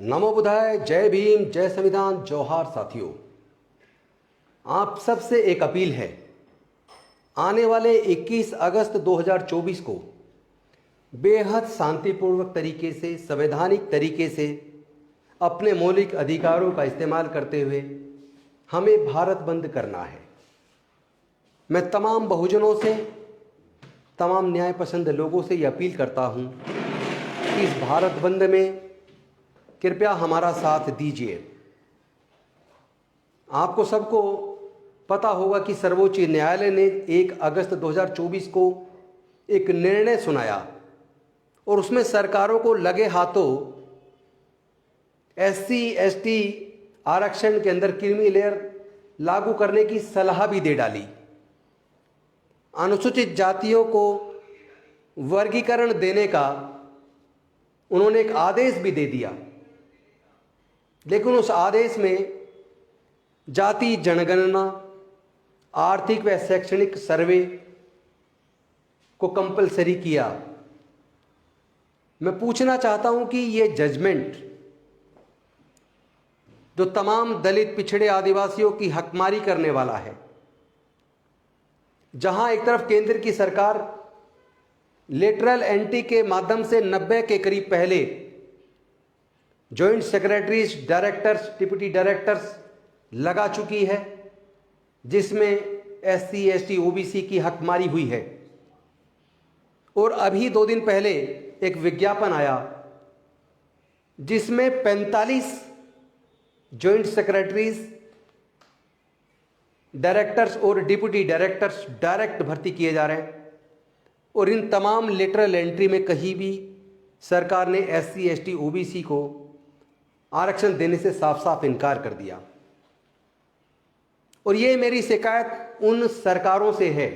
नमो बुद्धाय। जय भीम, जय संविधान, जोहार साथियों। आप सबसे एक अपील है, आने वाले 21 अगस्त 2024 को बेहद शांतिपूर्वक तरीके से, संवैधानिक तरीके से अपने मौलिक अधिकारों का इस्तेमाल करते हुए हमें भारत बंद करना है। मैं तमाम बहुजनों से, तमाम न्याय पसंद लोगों से ये अपील करता हूँ कि इस भारत बंद में कृपया हमारा साथ दीजिए। आपको सबको पता होगा कि सर्वोच्च न्यायालय ने 1 अगस्त 2024 को एक निर्णय सुनाया और उसमें सरकारों को लगे हाथों SC ST आरक्षण के अंदर क्रीमी लेयर लागू करने की सलाह भी दे डाली। अनुसूचित जातियों को वर्गीकरण देने का उन्होंने एक आदेश भी दे दिया, लेकिन उस आदेश में जाति जनगणना, आर्थिक व शैक्षणिक सर्वे को कंपलसरी किया। मैं पूछना चाहता हूं कि ये जजमेंट जो तमाम दलित, पिछड़े, आदिवासियों की हकमारी करने वाला है, जहां एक तरफ केंद्र की सरकार लेटरल एंट्री के माध्यम से 90 के करीब पहले joint secretaries, directors, deputy directors लगा चुकी है, जिसमें SC ST OBC की हकमारी हुई है। और अभी 2 दिन पहले एक विज्ञापन आया जिसमें 45 जॉइंट सेक्रेटरीज, डायरेक्टर्स और डिप्टी डायरेक्टर्स डायरेक्ट भर्ती किए जा रहे हैं। और इन तमाम लेटरल एंट्री में कहीं भी सरकार ने SC ST OBC को आरक्षण देने से साफ साफ इनकार कर दिया। और ये मेरी शिकायत उन सरकारों से है,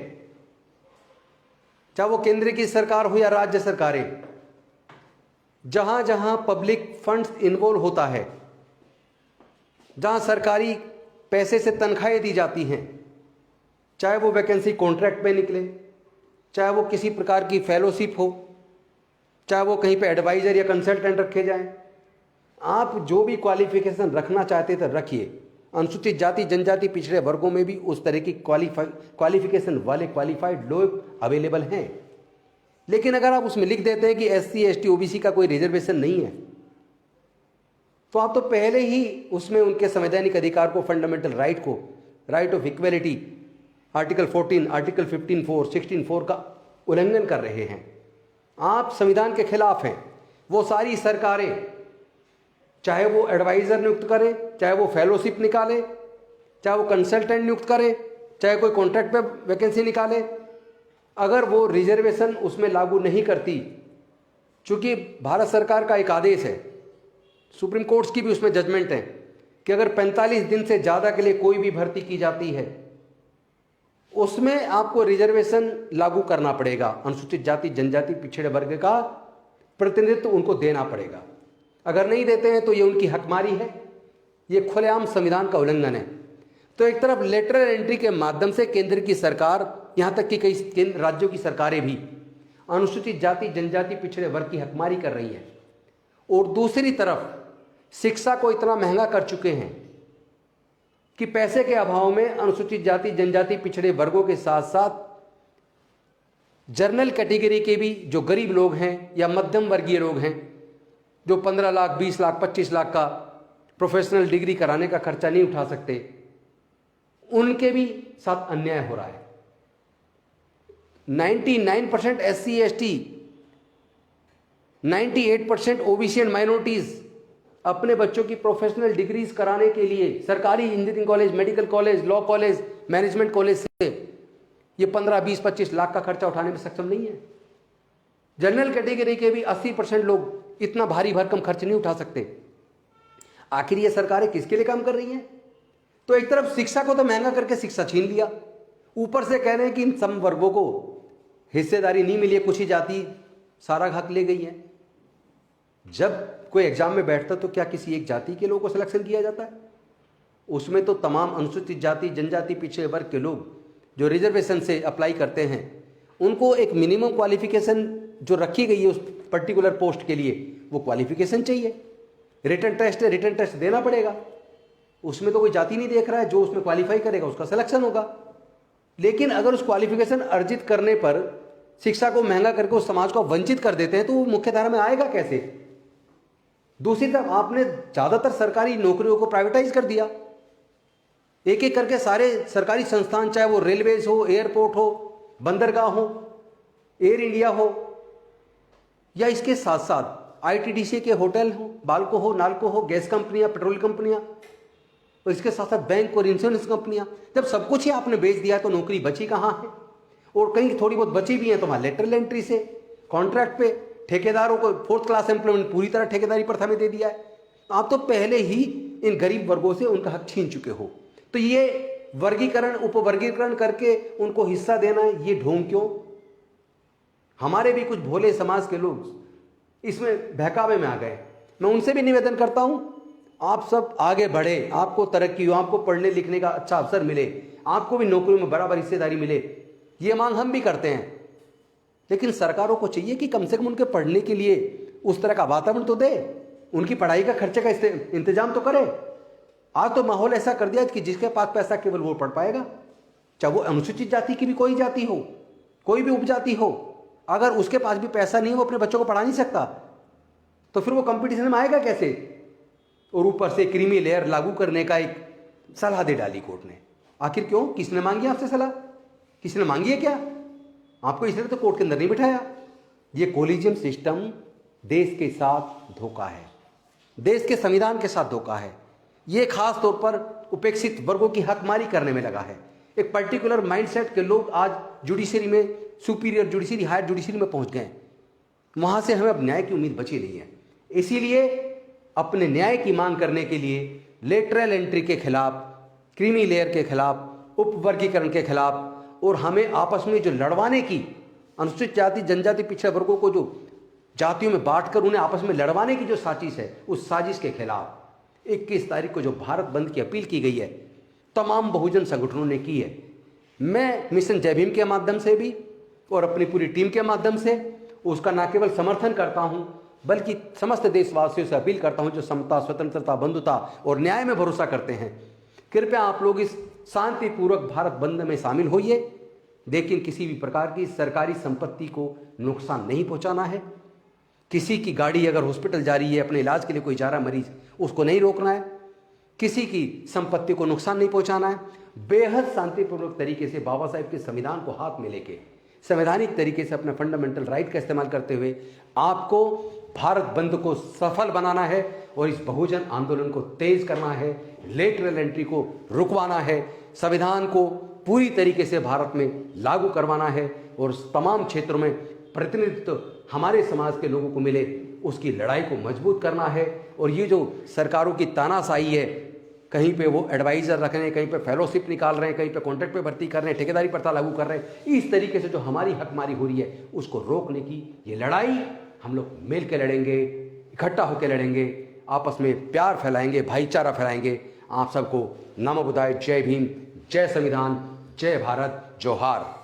चाहे वो केंद्र की सरकार हो या राज्य सरकारें, जहां जहां पब्लिक फंड्स इन्वॉल्व होता है, जहां सरकारी पैसे से तनख्वाहें दी जाती हैं, चाहे वो वैकेंसी कॉन्ट्रैक्ट में निकले, चाहे वो किसी प्रकार की फेलोशिप हो, चाहे वो कहीं पे एडवाइजर या कंसल्टेंट रखे जाएं, आप जो भी क्वालिफिकेशन रखना चाहते थे रखिए। अनुसूचित जाति, जनजाति, पिछड़े वर्गों में भी उस तरह की क्वालिफिकेशन वाले क्वालिफाइड लोग अवेलेबल हैं। लेकिन अगर आप उसमें लिख देते हैं कि SC ST OBC का कोई रिजर्वेशन नहीं है, तो आप तो पहले ही उसमें उनके संवैधानिक अधिकार को, फंडामेंटल राइट को, right of equality, article 14, article 15(4), 16(4) का उल्लंघन कर रहे हैं। आप संविधान के खिलाफ हैं। वो सारी सरकारें, चाहे वो एडवाइजर नियुक्त करे, चाहे वो फेलोशिप निकाले, चाहे वो कंसल्टेंट नियुक्त करे, चाहे कोई कॉन्ट्रैक्ट पे वैकेंसी निकाले, अगर वो रिजर्वेशन उसमें लागू नहीं करती, चूंकि भारत सरकार का एक आदेश है, सुप्रीम कोर्ट की भी उसमें जजमेंट है कि अगर 45 दिन से ज़्यादा के लिए कोई भी भर्ती की जाती है, उसमें आपको रिजर्वेशन लागू करना पड़ेगा। अनुसूचित जाति, जनजाति, पिछड़े वर्ग का प्रतिनिधित्व उनको देना पड़ेगा। अगर नहीं देते हैं तो ये उनकी हकमारी है, ये खुलेआम संविधान का उल्लंघन है। तो एक तरफ लेटरल एंट्री के माध्यम से केंद्र की सरकार, यहाँ तक कि कई केंद्र राज्यों की सरकारें भी अनुसूचित जाति, जनजाति, पिछड़े वर्ग की हकमारी कर रही हैं, और दूसरी तरफ शिक्षा को इतना महंगा कर चुके हैं कि पैसे के अभाव में अनुसूचित जाति, जनजाति, पिछड़े वर्गों के साथ साथ जनरल कैटेगरी के भी जो गरीब लोग हैं या मध्यम वर्गीय लोग हैं, जो 15 लाख, 20 लाख, 25 लाख का प्रोफेशनल डिग्री कराने का खर्चा नहीं उठा सकते, उनके भी साथ अन्याय हो रहा है। 99% SC ST, 98% OBC and minorities अपने बच्चों की प्रोफेशनल डिग्रीज कराने के लिए सरकारी engineering college, medical college, law college, management college से ये 15, 20, 25 लाख का खर्चा उठाने में सक्षम नहीं है। जनरल कैटेगरी के भी 80% लोग इतना भारी भरकम खर्च नहीं उठा सकते। आखिर ये सरकारें किसके लिए काम कर रही हैं? तो एक तरफ शिक्षा को तो महंगा करके शिक्षा छीन लिया, ऊपर से कह रहे हैं कि इन सम वर्गों को हिस्सेदारी नहीं मिली है, कुछ ही जाति सारा हक ले गई है। जब कोई एग्जाम में बैठता तो क्या किसी एक जाति के लोगों को सिलेक्शन किया जाता है? उसमें तो तमाम अनुसूचित जाति, जनजाति, पिछड़े वर्ग के लोग जो रिजर्वेशन से अप्लाई करते हैं, उनको एक मिनिमम क्वालिफिकेशन जो रखी गई है उस पर्टिकुलर पोस्ट के लिए, वो क्वालिफिकेशन चाहिए। रिटन टेस्ट है, रिटन टेस्ट देना पड़ेगा, उसमें तो कोई जाति नहीं देख रहा है, जो उसमें क्वालिफाई करेगा उसका सिलेक्शन होगा। लेकिन अगर उस क्वालिफिकेशन अर्जित करने पर शिक्षा को महंगा करके उस समाज को वंचित कर देते हैं तो वो मुख्य धारा में आएगा कैसे? दूसरी तरफ आपने ज्यादातर सरकारी नौकरियों को प्राइवेटाइज कर दिया, एक एक करके सारे सरकारी संस्थान, चाहे वो रेलवेज हो, एयरपोर्ट हो, बंदरगाह हो, एयर इंडिया हो, या इसके साथ साथ आईटीडीसी के होटल हो, बाल्को हो, नाल्को हो, गैस कंपनियां, पेट्रोल कंपनियां, और इसके साथ साथ बैंक और इंश्योरेंस कंपनियां। जब सब कुछ ही आपने बेच दिया तो नौकरी बची कहां है? और कहीं थोड़ी बहुत बची भी है तो वहां लेटरल एंट्री से, कॉन्ट्रैक्ट पे, ठेकेदारों को फोर्थ क्लास एम्प्लॉयमेंट पूरी तरह ठेकेदारी प्रथा में दे दिया है। आप तो पहले ही इन गरीब वर्गों से उनका हक छीन चुके हो। तो ये वर्गीकरण, उपवर्गीकरण करके उनको हिस्सा देना, ये ढोंग क्यों? हमारे भी कुछ भोले समाज के लोग इसमें बहकावे में आ गए। मैं उनसे भी निवेदन करता हूं, आप सब आगे बढ़े, आपको तरक्की हो, आपको पढ़ने लिखने का अच्छा अवसर मिले, आपको भी नौकरियों में बराबर हिस्सेदारी मिले, ये मांग हम भी करते हैं। लेकिन सरकारों को चाहिए कि कम से कम उनके पढ़ने के लिए उस तरह का वातावरण तो दे, उनकी पढ़ाई का खर्चे का इंतजाम तो करे। आज तो माहौल ऐसा कर दिया कि जिसके पास पैसा केवल वो पढ़ पाएगा, चाहे वो अनुसूचित जाति की भी कोई जाति हो, कोई भी उपजाति हो, अगर उसके पास भी पैसा नहीं है, वो अपने बच्चों को पढ़ा नहीं सकता, तो फिर वो कंपटीशन में आएगा कैसे? और ऊपर से क्रीमी लेयर लागू करने का एक सलाह दे डाली कोर्ट ने। आखिर क्यों? किसने मांगी आपसे सलाह? किसी ने मांगी है क्या? आपको इसलिए तो कोर्ट के अंदर नहीं बिठाया। ये कोलिजियम सिस्टम देश के साथ धोखा है, देश के संविधान के साथ धोखा है। ये खास तौर पर उपेक्षित वर्गों की हकमारी करने में लगा है। एक पर्टिकुलर माइंडसेट के लोग आज जुडिशरी में, सुपीरियर जुडिशरी, हायर जुडिशरी में पहुंच गए। वहां से हमें अब न्याय की उम्मीद बची नहीं है। इसीलिए अपने न्याय की मांग करने के लिए लेटरल एंट्री के खिलाफ, क्रीमी लेयर के खिलाफ, उपवर्गीकरण के खिलाफ, और हमें आपस में जो लड़वाने की, अनुसूचित जाति, जनजाति, पिछड़े वर्गों को जो जातियों में बांटकर उन्हें आपस में लड़वाने की जो साजिश है, उस साजिश के खिलाफ 21 तारीख को जो भारत बंद की अपील की गई है, तमाम बहुजन संगठनों ने की है। मैं मिशन जय भीम के माध्यम से भी और अपनी पूरी टीम के माध्यम से उसका न केवल समर्थन करता हूं, बल्कि समस्त देशवासियों से अपील करता हूं जो समता, स्वतंत्रता, बंधुता और न्याय में भरोसा करते हैं, कृपया आप लोग इस शांतिपूर्वक भारत बंद में शामिल होइए। लेकिन किसी भी प्रकार की सरकारी संपत्ति को नुकसान नहीं पहुंचाना है। किसी की गाड़ी अगर हॉस्पिटल जा रही है, अपने इलाज के लिए कोई जा रहा मरीज, उसको नहीं रोकना है। किसी की संपत्ति को नुकसान नहीं पहुंचाना है। बेहद शांतिपूर्वक तरीके से बाबा साहेब के संविधान को हाथ में लेके, संवैधानिक तरीके से अपने फंडामेंटल राइट का इस्तेमाल करते हुए आपको भारत बंद को सफल बनाना है और इस बहुजन आंदोलन को तेज करना है, लेटरल एंट्री को रुकवाना है, संविधान को पूरी तरीके से भारत में लागू करवाना है और तमाम क्षेत्रों में प्रतिनिधित्व हमारे समाज के लोगों को मिले, उसकी लड़ाई को मजबूत करना है। और ये जो सरकारों की तानाशाही है, कहीं पे वो एडवाइजर रख रहे हैं, कहीं पे फेलोशिप निकाल रहे हैं, कहीं पे कॉन्ट्रैक्ट पे भर्ती कर रहे हैं, ठेकेदारी प्रथा लागू कर रहे हैं, इस तरीके से जो हमारी हकमारी हो रही है उसको रोकने की ये लड़ाई हम लोग मिल के लड़ेंगे, इकट्ठा होकर लड़ेंगे, आपस में प्यार फैलाएंगे, भाईचारा फैलाएंगे। आप सबको नमो बुद्धाय, जय भीम, जय संविधान, जय भारत, जोहार।